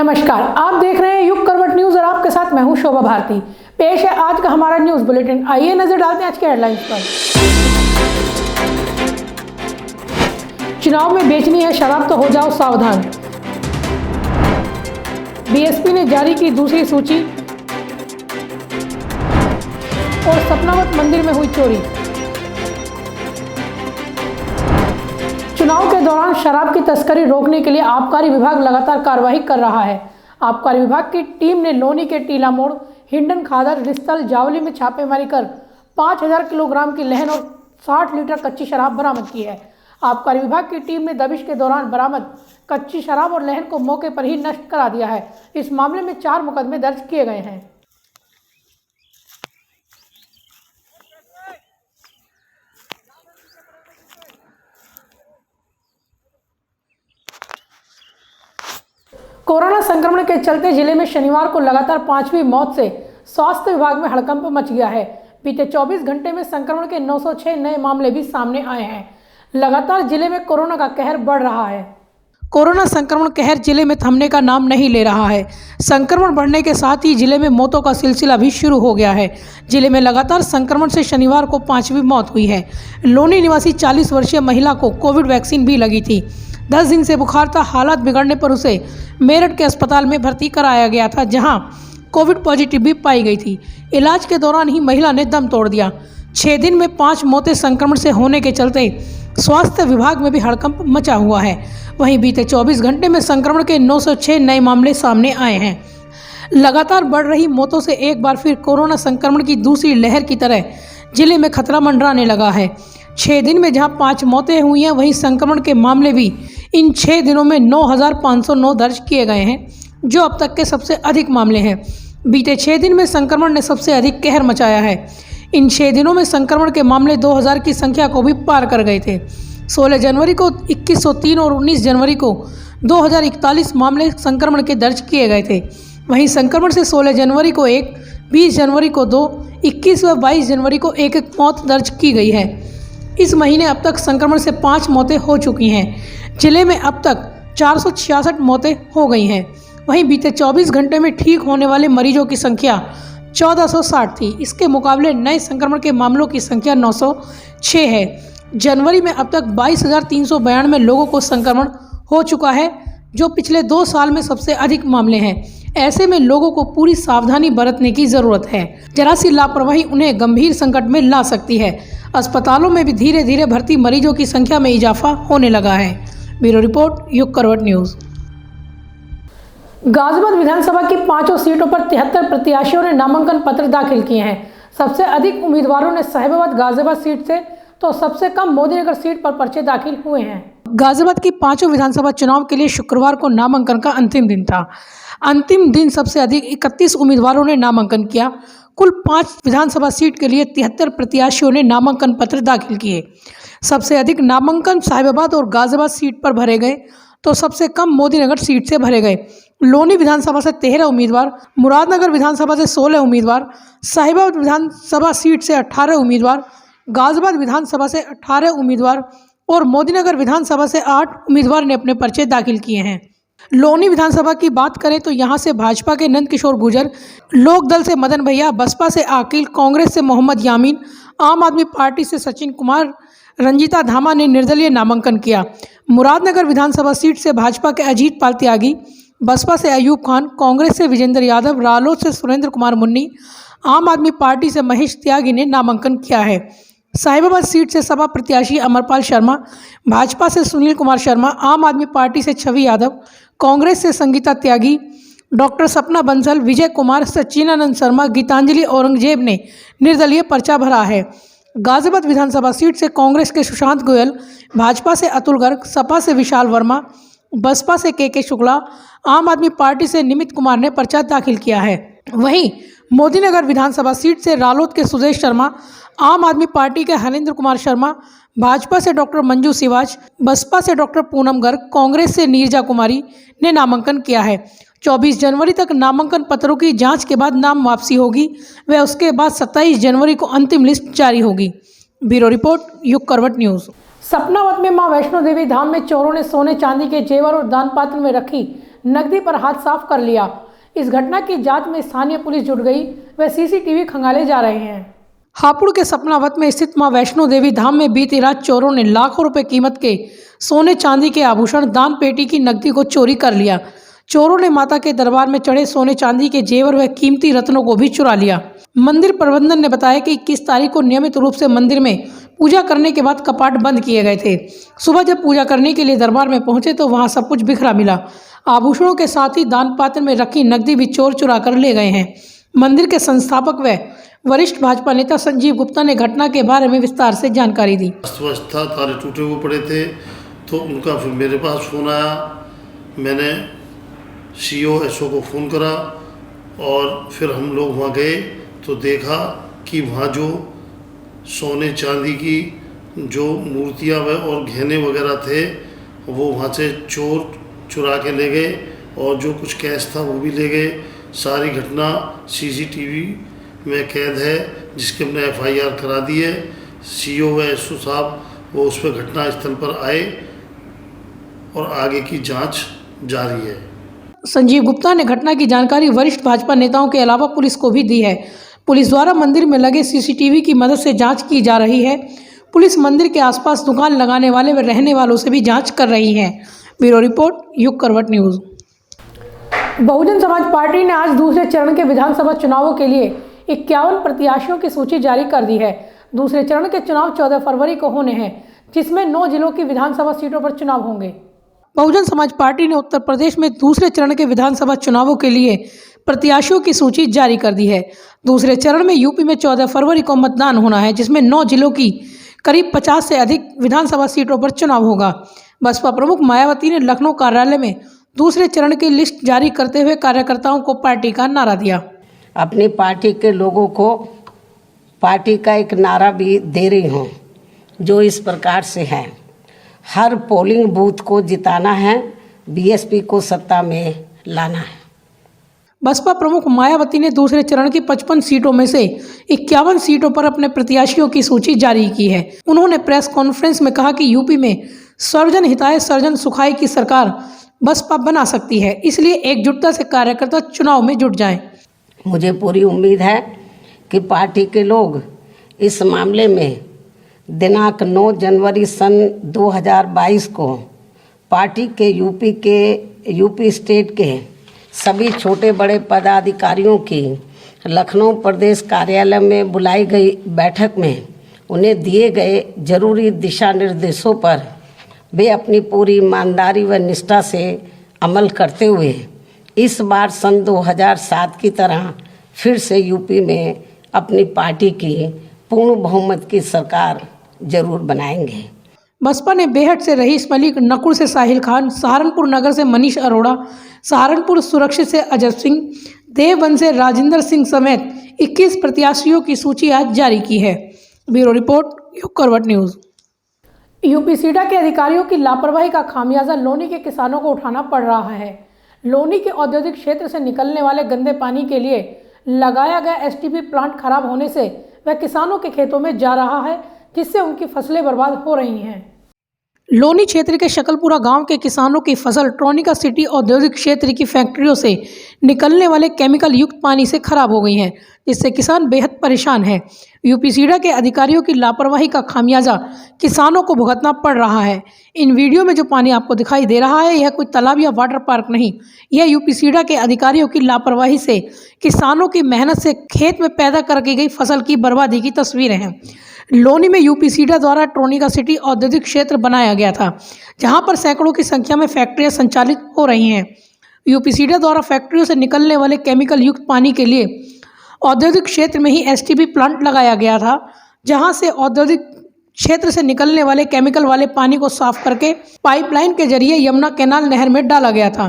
नमस्कार, आप देख रहे हैं युग करवट न्यूज और आपके साथ मैं हूं शोभा भारती। पेश है आज का हमारा न्यूज बुलेटिन। आइए नजर डालते हैं आज के हेडलाइंस पर। चुनाव में बेचनी है शराब तो हो जाओ सावधान। बीएसपी ने जारी की दूसरी सूची। और सपनावत मंदिर में हुई चोरी। चुनाव के दौरान शराब की तस्करी रोकने के लिए आबकारी विभाग लगातार कार्रवाई कर रहा है। आबकारी विभाग की टीम ने लोनी के टीला मोड़, हिंडन खादर, रिस्तल, जावली में छापेमारी कर 5000 किलोग्राम की लहन और 60 लीटर कच्ची शराब बरामद की है। आबकारी विभाग की टीम ने दबिश के दौरान बरामद कच्ची शराब और लहन को मौके पर ही नष्ट करा दिया है। इस मामले में 4 मुकदमे दर्ज किए गए हैं। कोरोना संक्रमण के चलते जिले में शनिवार को लगातार 5वीं मौत से स्वास्थ्य विभाग में हड़कंप मच गया है। बीते 24 घंटे में संक्रमण के 906 नए मामले भी सामने आए हैं। लगातार जिले में कोरोना का कहर बढ़ रहा है। कोरोना संक्रमण कहर जिले में थमने का नाम नहीं ले रहा है। संक्रमण बढ़ने के साथ ही जिले में मौतों का सिलसिला भी शुरू हो गया है। जिले में लगातार संक्रमण से शनिवार को 5वीं मौत हुई है। लोनी निवासी 40 वर्षीय महिला को कोविड वैक्सीन भी लगी थी। 10 दिन से बुखार था। हालात बिगड़ने पर उसे मेरठ के अस्पताल में भर्ती कराया गया था, जहां कोविड पॉजिटिव भी पाई गई थी। इलाज के दौरान ही महिला ने दम तोड़ दिया। 6 दिन में 5 मौतें संक्रमण से होने के चलते स्वास्थ्य विभाग में भी हड़कंप मचा हुआ है। वहीं बीते 24 घंटे में संक्रमण के 906 नए मामले सामने आए हैं। लगातार बढ़ रही मौतों से एक बार फिर कोरोना संक्रमण की दूसरी लहर की तरह जिले में खतरा मंडराने लगा है। 6 दिन में जहां 5 मौतें हुई हैं, वहीं संक्रमण के मामले भी इन 6 दिनों में 9509 दर्ज किए गए हैं, जो अब तक के सबसे अधिक मामले हैं। बीते 6 दिन में संक्रमण ने सबसे अधिक कहर मचाया है। इन 6 दिनों में संक्रमण के मामले 2000 की संख्या को भी पार कर गए थे। 16 जनवरी को 2103 और 19 जनवरी को 2041 मामले संक्रमण के दर्ज किए गए थे। वहीं संक्रमण से 16 जनवरी को 1, 20 जनवरी को 2, 21 व 22 जनवरी को 1 मौत दर्ज की गई है। इस महीने अब तक संक्रमण से 5 मौतें हो चुकी हैं। जिले में अब तक 466 मौतें हो गई हैं। वहीं बीते 24 घंटे में ठीक होने वाले मरीजों की संख्या 1460 थी। इसके मुकाबले नए संक्रमण के मामलों की संख्या 906 है। जनवरी में अब तक 22,392 लोगों को संक्रमण हो चुका है, जो पिछले 2 साल में सबसे अधिक मामले हैं। ऐसे में लोगों को पूरी सावधानी बरतने की ज़रूरत है। जरा सी लापरवाही उन्हें गंभीर संकट में ला सकती है। अस्पतालों में भी धीरे धीरे भर्ती मरीजों की संख्या में इजाफा होने लगा है। ब्यूरो रिपोर्ट, युग करवट न्यूज़। गाजियाबाद विधानसभा की 5 सीटों पर 73 प्रत्याशियों ने नामांकन पत्र दाखिल किए हैं। सबसे अधिक उम्मीदवारों ने साहिबाबाद गाजियाबाद सीट से तो सबसे कम मोदीनगर सीट पर पर्चे दाखिल हुए हैं। गाजियाबाद की 5 विधानसभा चुनाव के लिए शुक्रवार को नामांकन का अंतिम दिन था। अंतिम दिन सबसे अधिक 31 उम्मीदवारों ने नामांकन किया। कुल 5 विधानसभा सीट के लिए 73 प्रत्याशियों ने नामांकन पत्र दाखिल किए। सबसे अधिक नामांकन साहिबाबाद और गाजियाबाद सीट पर भरे गए, तो सबसे कम मोदीनगर सीट से भरे गए। लोनी विधानसभा से 13 उम्मीदवार, मुरादनगर विधानसभा से 16 उम्मीदवार, साहिबाबाद विधानसभा सीट से 18 उम्मीदवार, गाजियाबाद विधानसभा से 18 उम्मीदवार और मोदीनगर विधानसभा से 8 उम्मीदवार ने अपने पर्चे दाखिल किए हैं। लोनी विधानसभा की बात करें तो यहां से भाजपा के नंद किशोर गुर्जर, लोकदल से मदन भैया, बसपा से आकिल, कांग्रेस से मोहम्मद यामीन, आम आदमी पार्टी से सचिन कुमार, रंजीता धामा ने निर्दलीय नामांकन किया। मुरादनगर विधानसभा सीट से भाजपा के अजीत पाल त्यागी, बसपा से अयूब खान, कांग्रेस से विजेंद्र यादव, रालोद से सुरेंद्र कुमार मुन्नी, आम आदमी पार्टी से महेश त्यागी ने नामांकन किया है। साहिबाबाद सीट से सपा प्रत्याशी अमरपाल शर्मा, भाजपा से सुनील कुमार शर्मा, आम आदमी पार्टी से छवि यादव, कांग्रेस से संगीता त्यागी, डॉक्टर सपना बंसल, विजय कुमार, सच्चिदानंद शर्मा, गीतांजलि औरंगजेब ने निर्दलीय पर्चा भरा है। गाजियाबाद विधानसभा सीट से कांग्रेस के सुशांत गोयल, भाजपा से अतुल गर्ग, सपा से विशाल वर्मा, बसपा से के शुक्ला, आम आदमी पार्टी से निमित कुमार ने पर्चा दाखिल किया है। वहीं मोदीनगर विधानसभा सीट से रालोद के सुदेश शर्मा, आम आदमी पार्टी के हरेंद्र कुमार शर्मा, भाजपा से डॉक्टर मंजू सिवाज, बसपा से डॉक्टर पूनम गर्ग, कांग्रेस से नीरजा कुमारी ने नामांकन किया है। 24 जनवरी तक नामांकन पत्रों की जांच के बाद नाम वापसी होगी व उसके बाद 27 जनवरी को अंतिम लिस्ट जारी होगी। ब्यूरो रिपोर्ट, युग करवट न्यूज़। सपनावत में मां वैष्णो देवी धाम में चोरों ने सोने चांदी के जेवर और दान पात्र में रखी नकदी पर हाथ साफ कर लिया। इस घटना की जांच में स्थानीय पुलिस जुट गई व सीसीटीवी खंगाले जा रहे हैं। हापुड़ के सपनावत में स्थित मां वैष्णो देवी धाम में बीती रात चोरों ने लाखों रुपए कीमत के सोने चांदी के आभूषण, दान पेटी की नकदी को चोरी कर लिया। चोरों ने माता के दरबार में चढ़े सोने चांदी के जेवर व कीमती रत्नों को भी चुरा लिया। मंदिर प्रबंधन ने बताया कि 21 तारीख को नियमित रूप से मंदिर में पूजा करने के बाद कपाट बंद किए गए थे। सुबह जब पूजा करने के लिए दरबार में पहुंचे तो वहां सब कुछ बिखरा मिला। आभूषणों के साथ ही दान पात्र में रखी नकदी भी चोर चुरा कर ले गए हैं। मंदिर के संस्थापक व वरिष्ठ भाजपा नेता संजीव गुप्ता ने घटना के बारे में विस्तार से जानकारी दी। अवस्था तारे टूटे हुए पड़े थे तो उनका फिर मेरे पास फ़ोन आया। मैंने सीओ एसओ को फ़ोन करा और फिर हम लोग वहाँ गए तो देखा कि वहाँ जो सोने चांदी की जो मूर्तियाँ और गहने वगैरह थे वो वहाँ से चोर चुरा के ले गए और जो कुछ कैश था वो भी ले गए। सारी घटना सीसीटीवी में कैद है जिसके हमने एफआईआर करा दी है। सीओ व एसओ साहब वो उस पर घटना स्थल पर आए और आगे की जांच जारी है। संजीव गुप्ता ने घटना की जानकारी वरिष्ठ भाजपा नेताओं के अलावा पुलिस को भी दी है। पुलिस द्वारा मंदिर में लगे सीसीटीवी की मदद से जांच की जा रही है। पुलिस मंदिर के आसपास दुकान लगाने वाले व रहने वालों से भी जांच कर रही है। ब्यूरो रिपोर्ट, युग करवट न्यूज़। बहुजन समाज पार्टी ने आज दूसरे चरण के विधानसभा चुनावों के लिए 51 प्रत्याशियों की सूची जारी कर दी है। दूसरे चरण के चुनाव 14 फरवरी को होने हैं, जिसमें 9 जिलों की विधानसभा सीटों पर चुनाव होंगे। बहुजन समाज पार्टी ने उत्तर प्रदेश में दूसरे चरण के विधानसभा चुनावों के लिए प्रत्याशियों की सूची जारी कर दी है। दूसरे चरण में यूपी में 14 फरवरी को मतदान होना है, जिसमें 9 जिलों की करीब 50 से अधिक विधानसभा सीटों पर चुनाव होगा। बसपा प्रमुख मायावती ने लखनऊ कार्यालय में दूसरे चरण की लिस्ट जारी करते हुए कार्यकर्ताओं को पार्टी का नारा दिया। अपनी पार्टी के लोगों को पार्टी का एक नारा भी दे रही हूँ, जो इस प्रकार से है: हर पोलिंग बूथ को जिताना है, बीएसपी को सत्ता में लाना है। बसपा प्रमुख मायावती ने दूसरे चरण की 55 सीटों में से 51 सीटों पर अपने प्रत्याशियों की सूची जारी की है। उन्होंने प्रेस कॉन्फ्रेंस में कहा कि यूपी में सर्वजन हिताय सर्वजन सुखाय की सरकार बसपा बना सकती है, इसलिए एकजुटता से कार्यकर्ता चुनाव में जुट जाएं। मुझे पूरी उम्मीद है कि पार्टी के लोग इस मामले में दिनांक 9 जनवरी सन 2022 को पार्टी के यूपी स्टेट के सभी छोटे बड़े पदाधिकारियों की लखनऊ प्रदेश कार्यालय में बुलाई गई बैठक में उन्हें दिए गए जरूरी दिशा निर्देशों पर वे अपनी पूरी ईमानदारी व निष्ठा से अमल करते हुए इस बार सन 2007 की तरह फिर से यूपी में अपनी पार्टी की पूर्ण बहुमत की सरकार जरूर बनाएंगे। बसपा ने बेहट से रईस मलिक, नकुल से साहिल खान, सहारनपुर नगर से मनीष अरोड़ा, सहारनपुर सुरक्षित से अजय सिंह, देवबंद से राजेंद्र सिंह समेत 21 प्रत्याशियों की सूची आज जारी की है। ब्यूरो रिपोर्ट, युग करवट न्यूज़। यूपी सीडा के अधिकारियों की लापरवाही का खामियाजा लोनी के किसानों को उठाना पड़ रहा है। लोनी के औद्योगिक क्षेत्र से निकलने वाले गंदे पानी के लिए लगाया गया एसटीपी प्लांट खराब होने से वह किसानों के खेतों में जा रहा है, जिससे उनकी फसलें बर्बाद हो रही हैं। लोनी क्षेत्र के शकलपुरा गांव के किसानों की फसल ट्रोनिका सिटी औद्योगिक क्षेत्र की फैक्ट्रियों से निकलने वाले केमिकल युक्त पानी से खराब हो गई हैं, जिससे किसान बेहद परेशान हैं। यूपी सीडा के अधिकारियों की लापरवाही का खामियाजा किसानों को भुगतना पड़ रहा है। इन वीडियो में जो पानी आपको दिखाई दे रहा है, यह कोई तालाब या वाटर पार्क नहीं, यह यूपी सीडा के अधिकारियों की लापरवाही से किसानों की मेहनत से खेत में पैदा करके गई फसल की बर्बादी की तस्वीरें हैं। लोनी में यूपी सीडा द्वारा ट्रोनिका सिटी औद्योगिक क्षेत्र बनाया गया था, जहां पर सैकड़ों की संख्या में फैक्ट्रियां संचालित हो रही हैं। यूपी सीडा द्वारा फैक्ट्रियों से निकलने वाले केमिकल युक्त पानी के लिए औद्योगिक क्षेत्र में ही एसटीपी प्लांट लगाया गया था, जहां से औद्योगिक क्षेत्र से निकलने वाले केमिकल वाले पानी को साफ करके पाइपलाइन के जरिए यमुना कैनाल नहर में डाला गया था।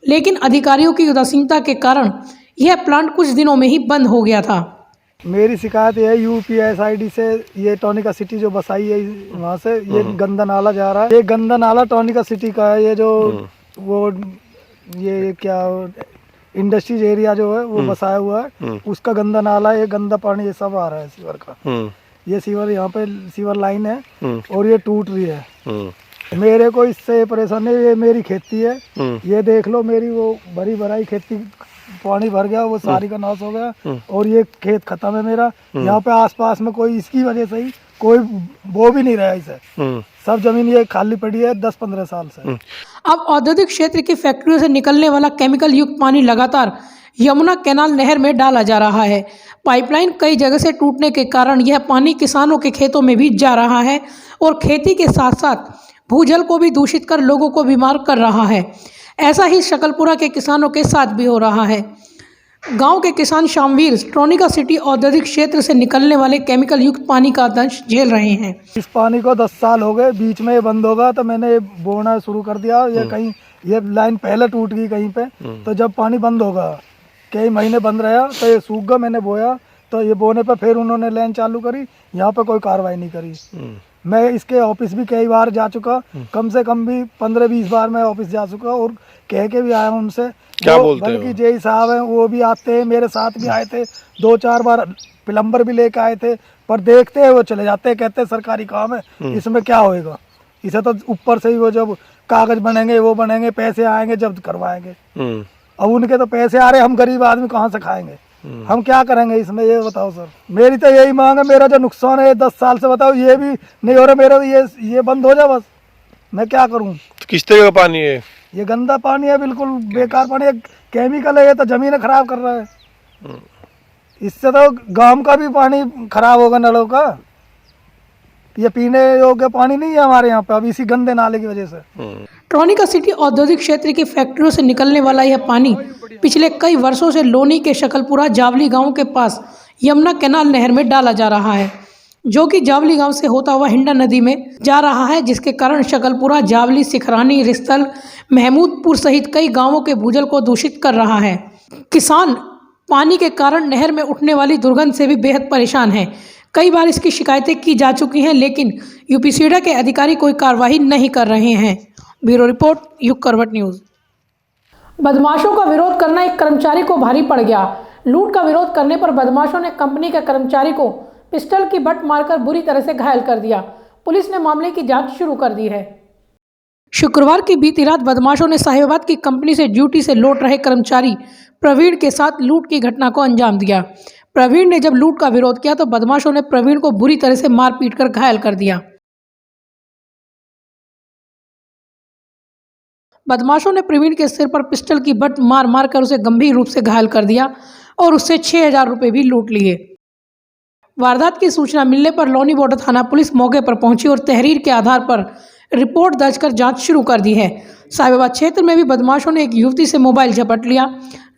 लेकिन अधिकारियों की उदासीनता के कारण यह प्लांट कुछ दिनों में ही बंद हो गया था। मेरी शिकायत ये है यूपीएसआईडी से, ये टोनिका सिटी जो बसाई है वहाँ से ये गंदा नाला जा रहा है। ये गंदा नाला टोनिका सिटी का है। ये जो वो ये क्या इंडस्ट्रीज एरिया जो है वो बसाया हुआ है, उसका गंदा नाला है। ये गंदा पानी ये सब आ रहा है सीवर का। ये सीवर यहाँ पे सीवर लाइन है और ये टूट रही है। मेरे को इससे परेशानी, ये मेरी खेती है, ये देख लो मेरी वो भरी भराई खेती, पानी भर गया, वो सारी का नाश हो गया और ये खेत खत्म है मेरा। यहाँ पे आसपास में कोई इसकी वजह से ही कोई वो भी नहीं रहा इसे, सब जमीन ये खाली पड़ी है 10-15 साल से। अब औद्योगिक क्षेत्र की फैक्ट्रियों से निकलने वाला केमिकल युक्त पानी लगातार यमुना कैनाल नहर में डाला जा रहा है। पाइपलाइन कई जगह से टूटने के कारण यह पानी किसानों के खेतों में भी जा रहा है और खेती के साथ साथ भूजल को भी दूषित कर लोगों को बीमार कर रहा है। ऐसा ही शकलपुरा के किसानों के साथ भी हो रहा है। गांव के किसान शामवीर ट्रॉनिका सिटी औद्योगिक क्षेत्र से निकलने वाले केमिकल युक्त पानी का दंश झेल रहे हैं। इस पानी को 10 साल हो गए, बीच में ये बंद होगा तो मैंने बोना शुरू कर दिया। ये कहीं ये लाइन पहले टूट गई कहीं पे, तो जब पानी बंद होगा, कई महीने बंद रहा तो ये सूख गया। मैंने बोया तो ये बोने पे फिर उन्होंने लाइन चालू करी, यहाँ पे कोई कार्रवाई नहीं करी। मैं इसके ऑफिस भी कई बार जा चुका, कम से कम भी 15-20 बार मैं ऑफिस जा चुका और कह के भी आया हूँ उनसे। क्या बोलते बल्कि जेई साहब हैं वो भी आते हैं, मेरे साथ भी आए थे, 2-4 बार प्लम्बर भी लेके आए थे, पर देखते हैं वो चले जाते हैं, कहते हैं सरकारी काम है, इसमें क्या होएगा। इसे तो ऊपर से ही वो जब कागज बनेंगे, वो बनेंगे, पैसे आएंगे, जब्त करवाएंगे। अब उनके तो पैसे आ रहे, हम गरीब आदमी कहाँ से खाएंगे, हम क्या करेंगे इसमें, ये बताओ सर। मेरी तो यही मांग है, मेरा जो नुकसान है 10 साल से, बताओ ये भी नहीं हो रहा मेरा, ये बंद हो जाए बस, मैं क्या करूं। तो किस तरह का पानी है ये? गंदा पानी है, बिल्कुल बेकार पानी है, केमिकल है, ये तो जमीन खराब कर रहा है। इससे तो गांव का भी पानी खराब होगा, नलों का। ये पीने योग्य पानी नहीं है हमारे यहाँ पे अब, इसी गंदे नाले की वजह से। ट्रॉनिका सिटी औद्योगिक क्षेत्र की फैक्ट्रियों से निकलने वाला यह पानी पिछले कई वर्षों से लोनी के शकलपुरा जावली गांव के पास यमुना कैनाल नहर में डाला जा रहा है, जो कि जावली गांव से होता हुआ हिंडा नदी में जा रहा है, जिसके कारण शकलपुरा, जावली, सिखरानी, रिस्तल, महमूदपुर सहित कई गांवों के भूजल को दूषित कर रहा है। किसान पानी के कारण नहर में उठने वाली दुर्गंध से भी बेहद परेशान हैं। कई बार इसकी शिकायतें की जा चुकी हैं, लेकिन यूपीसीडा के अधिकारी कोई कार्रवाई नहीं कर रहे हैं। ब्यूरो रिपोर्ट, युग करवट न्यूज़। बदमाशों का विरोध करना एक कर्मचारी को भारी पड़ गया। लूट का विरोध करने पर बदमाशों ने कंपनी के कर्मचारी को पिस्टल की बट मारकर बुरी तरह से घायल कर दिया। पुलिस ने मामले की जांच शुरू कर दी है। शुक्रवार की बीती रात बदमाशों ने साहिबाबाद की कंपनी से ड्यूटी से लौट रहे कर्मचारी प्रवीण के साथ लूट की घटना को अंजाम दिया। प्रवीण ने जब लूट का विरोध किया तो बदमाशों ने प्रवीण को बुरी तरह से मार पीट कर घायल कर दिया। बदमाशों ने प्रवीण के सिर पर पिस्टल की बट मार मार कर उसे गंभीर रूप से घायल कर दिया और उससे 6,000 रुपये भी लूट लिए। वारदात की सूचना मिलने पर लोनी बॉर्डर थाना पुलिस मौके पर पहुंची और तहरीर के आधार पर रिपोर्ट दर्ज कर जांच शुरू कर दी है। साहिबाबाद क्षेत्र में भी बदमाशों ने एक युवती से मोबाइल झपट लिया।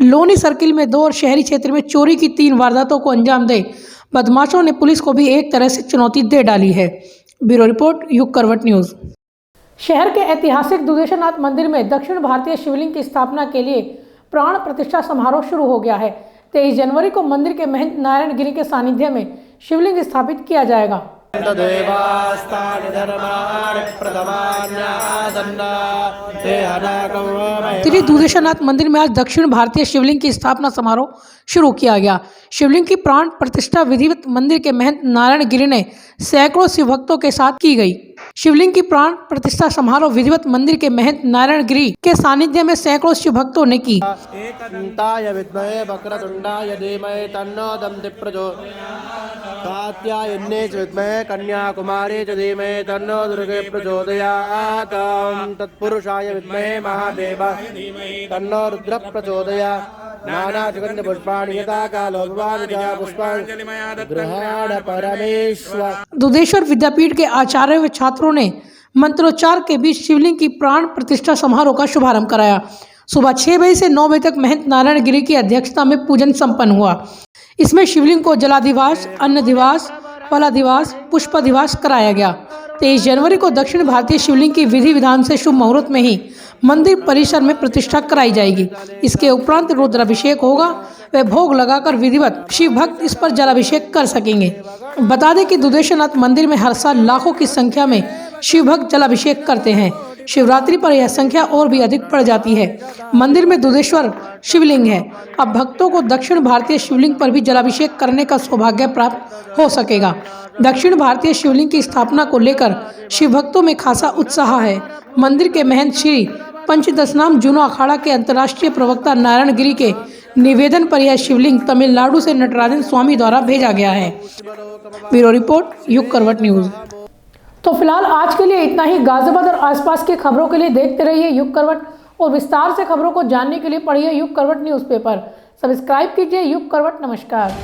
लोनी सर्किल में 2 और शहरी क्षेत्र में चोरी की 3 वारदातों को अंजाम दे बदमाशों ने पुलिस को भी एक तरह से चुनौती दे डाली है। ब्यूरो रिपोर्ट, युग करवट न्यूज़। शहर के ऐतिहासिक दुधेश्वरनाथ मंदिर में दक्षिण भारतीय शिवलिंग की स्थापना के लिए प्राण प्रतिष्ठा समारोह शुरू हो गया है। 23 जनवरी को मंदिर के महंत नारायण गिरी के सानिध्य में शिवलिंग स्थापित किया जाएगा। श्री दुधेश्वरनाथ मंदिर में आज दक्षिण भारतीय शिवलिंग की स्थापना समारोह शुरू किया गया। शिवलिंग की प्राण प्रतिष्ठा विधिवत मंदिर के महंत नारायण गिरी ने सैकड़ों शिव भक्तों के साथ की गई। शिवलिंग की प्राण प्रतिष्ठा समारोह विधिवत मंदिर के महंत नारायण गिरी के सानिध्य में सैकड़ों शिव भक्तों ने की। विद्महे वक्रतुंडाय धीमहि तन्नो दन्ति प्रचोदयात्। कात्यायन्ये च विद्महे कन्याकुमारी च धीमहि तन्नो दुर्गे प्रचोदयात्। तत्पुरुषाय विद्महे महादेवाय धीमहि तन्नो रुद्रः प्रचोदयात्। नानासुगन्ध पुष्पाणि यथा कालो भवानि पुष्पाणि गृहाण परमेश्वर। दुधेश्वर विद्यापीठ के आचार्य व छात्रों ने मंत्रोच्चार के बीच शिवलिंग की प्राण प्रतिष्ठा समारोह का शुभारंभ कराया। सुबह 6 बजे से 9 बजे तक महंत नारायण गिरी की अध्यक्षता में पूजन संपन्न हुआ। इसमें शिवलिंग को जलाधिवास, अन्नधिवास, फलाधिवास, पुष्पाधिवास कराया गया। 23 जनवरी को दक्षिण भारतीय शिवलिंग की विधि विधान से शुभ मुहूर्त में ही मंदिर परिसर में प्रतिष्ठा कराई जाएगी। इसके उपरांत रुद्राभिषेक होगा व भोग लगाकर विधिवत शिव भक्त इस पर जलाभिषेक कर सकेंगे। बता दें कि दुधेश्वरनाथ मंदिर में हर साल लाखों की संख्या में शिव भक्त जलाभिषेक करते हैं। शिवरात्रि पर यह संख्या और भी अधिक बढ़ जाती है। मंदिर में दुधेश्वर शिवलिंग है। अब भक्तों को दक्षिण भारतीय शिवलिंग पर भी जलाभिषेक करने का सौभाग्य प्राप्त हो सकेगा। दक्षिण भारतीय शिवलिंग की स्थापना को लेकर शिव भक्तों में खासा उत्साह है। मंदिर के महंत श्री पंचदशनाम जूनो अखाड़ा के अंतर्राष्ट्रीय प्रवक्ता नारायण गिरी के निवेदन पर यह शिवलिंग तमिलनाडु से नटराजन स्वामी द्वारा भेजा गया है। ब्यूरो रिपोर्ट, युग करवट न्यूज। तो फिलहाल आज के लिए इतना ही। गाजियाबाद और आसपास की खबरों के लिए देखते रहिए युग करवट और विस्तार से खबरों को जानने के लिए पढ़िए युग करवट न्यूज़पेपर। सब्सक्राइब कीजिए युग करवट। नमस्कार।